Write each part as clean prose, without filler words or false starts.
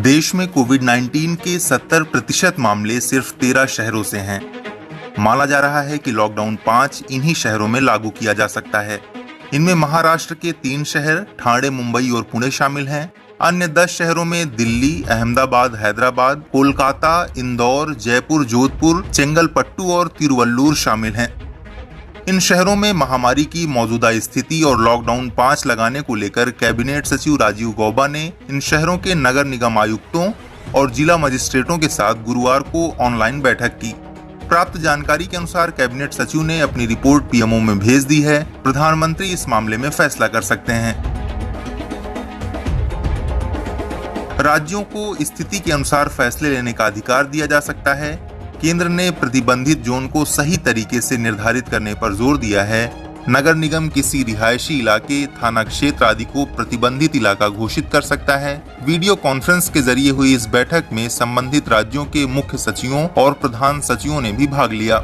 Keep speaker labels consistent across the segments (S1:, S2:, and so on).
S1: देश में कोविड-19 के 70% मामले सिर्फ 13 शहरों से हैं। माना जा रहा है कि लॉकडाउन 5 इन्हीं शहरों में लागू किया जा सकता है। इनमें महाराष्ट्र के 3 शहर ठाणे, मुंबई और पुणे शामिल हैं। अन्य 10 शहरों में दिल्ली, अहमदाबाद, हैदराबाद, कोलकाता, इंदौर, जयपुर, जोधपुर, चेंगलपट्टू और तिरुवल्लुर शामिल हैं। इन शहरों में महामारी की मौजूदा स्थिति और लॉकडाउन 5 लगाने को लेकर कैबिनेट सचिव राजीव गौबा ने इन शहरों के नगर निगम आयुक्तों और जिला मजिस्ट्रेटों के साथ गुरुवार को ऑनलाइन बैठक की। प्राप्त जानकारी के अनुसार कैबिनेट सचिव ने अपनी रिपोर्ट पीएमओ में भेज दी है। प्रधानमंत्री इस मामले में फैसला कर सकते हैं। राज्यों को स्थिति के अनुसार फैसले लेने का अधिकार दिया जा सकता है। केंद्र ने प्रतिबंधित जोन को सही तरीके से निर्धारित करने पर जोर दिया है। नगर निगम किसी रिहायशी इलाके, थाना क्षेत्र आदि को प्रतिबंधित इलाका घोषित कर सकता है। वीडियो कॉन्फ्रेंस के जरिए हुई इस बैठक में संबंधित राज्यों के मुख्य सचिवों और प्रधान सचिवों ने भी भाग लिया।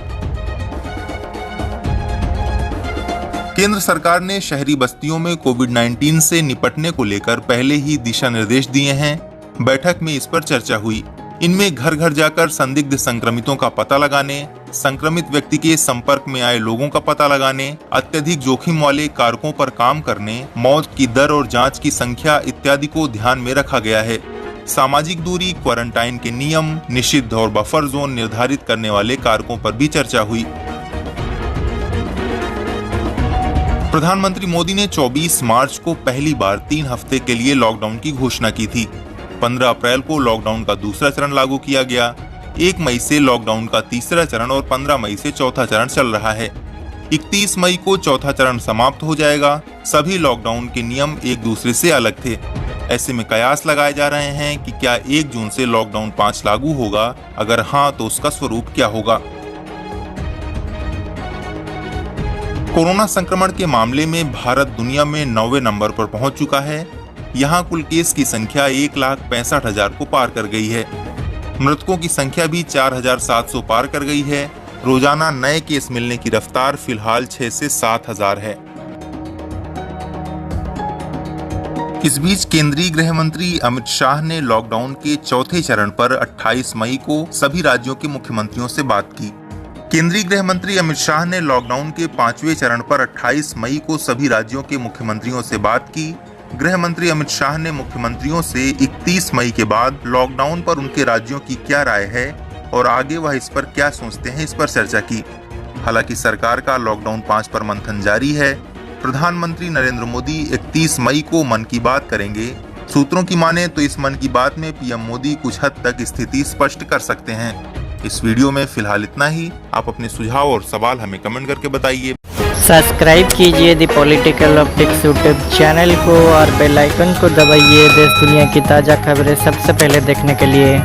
S1: केंद्र सरकार ने शहरी बस्तियों में कोविड-19 से निपटने को लेकर पहले ही दिशा निर्देश दिए हैं। बैठक में इस पर चर्चा हुई। इनमें घर घर जाकर संदिग्ध संक्रमितों का पता लगाने, संक्रमित व्यक्ति के संपर्क में आए लोगों का पता लगाने, अत्यधिक जोखिम वाले कारकों पर काम करने, मौत की दर और जांच की संख्या इत्यादि को ध्यान में रखा गया है। सामाजिक दूरी, क्वारंटाइन के नियम, निषिद्ध और बफर जोन निर्धारित करने वाले कारकों पर भी चर्चा हुई। प्रधानमंत्री मोदी ने 24 मार्च को पहली बार 3 हफ्ते के लिए लॉकडाउन की घोषणा की थी। 15 अप्रैल को लॉकडाउन का दूसरा चरण लागू किया गया। 1 मई से लॉकडाउन का तीसरा चरण और 15 मई से चौथा चरण चल रहा है। 31 मई को चौथा चरण समाप्त हो जाएगा। सभी लॉकडाउन के नियम एक दूसरे से अलग थे। ऐसे में कयास लगाए जा रहे हैं कि क्या 1 जून से लॉकडाउन 5 लागू होगा? अगर हाँ, तो उसका स्वरूप क्या होगा? कोरोना संक्रमण के मामले में भारत दुनिया में 9वें नंबर पर पहुंच चुका है। यहाँ कुल केस की संख्या 1,65,000 को पार कर गई है। मृतकों की संख्या भी 4,700 पार कर गई है। रोजाना नए केस मिलने की रफ्तार फिलहाल 6 से 7,000 है। इस बीच केंद्रीय गृह मंत्री अमित शाह ने लॉकडाउन के चौथे चरण पर 28 मई को सभी राज्यों के मुख्यमंत्रियों से बात की। केंद्रीय गृह मंत्री अमित शाह ने लॉकडाउन के 5वें चरण पर 28 मई को सभी राज्यों के मुख्यमंत्रियों से बात की। गृह मंत्री अमित शाह ने मुख्यमंत्रियों से 31 मई के बाद लॉकडाउन पर उनके राज्यों की क्या राय है और आगे वह इस पर क्या सोचते हैं, इस पर चर्चा की। हालांकि सरकार का लॉकडाउन 5 पर मंथन जारी है। प्रधानमंत्री नरेंद्र मोदी 31 मई को मन की बात करेंगे। सूत्रों की माने तो इस मन की बात में पीएम मोदी कुछ हद तक स्थिति स्पष्ट कर सकते हैं। इस वीडियो में फिलहाल इतना ही। आप अपने सुझाव और सवाल हमें कमेंट करके बताइए।
S2: सब्सक्राइब कीजिए the political optics YouTube channel को और बेल आइकन को दबाइए देश दुनिया की ताज़ा खबरें सबसे पहले देखने के लिए।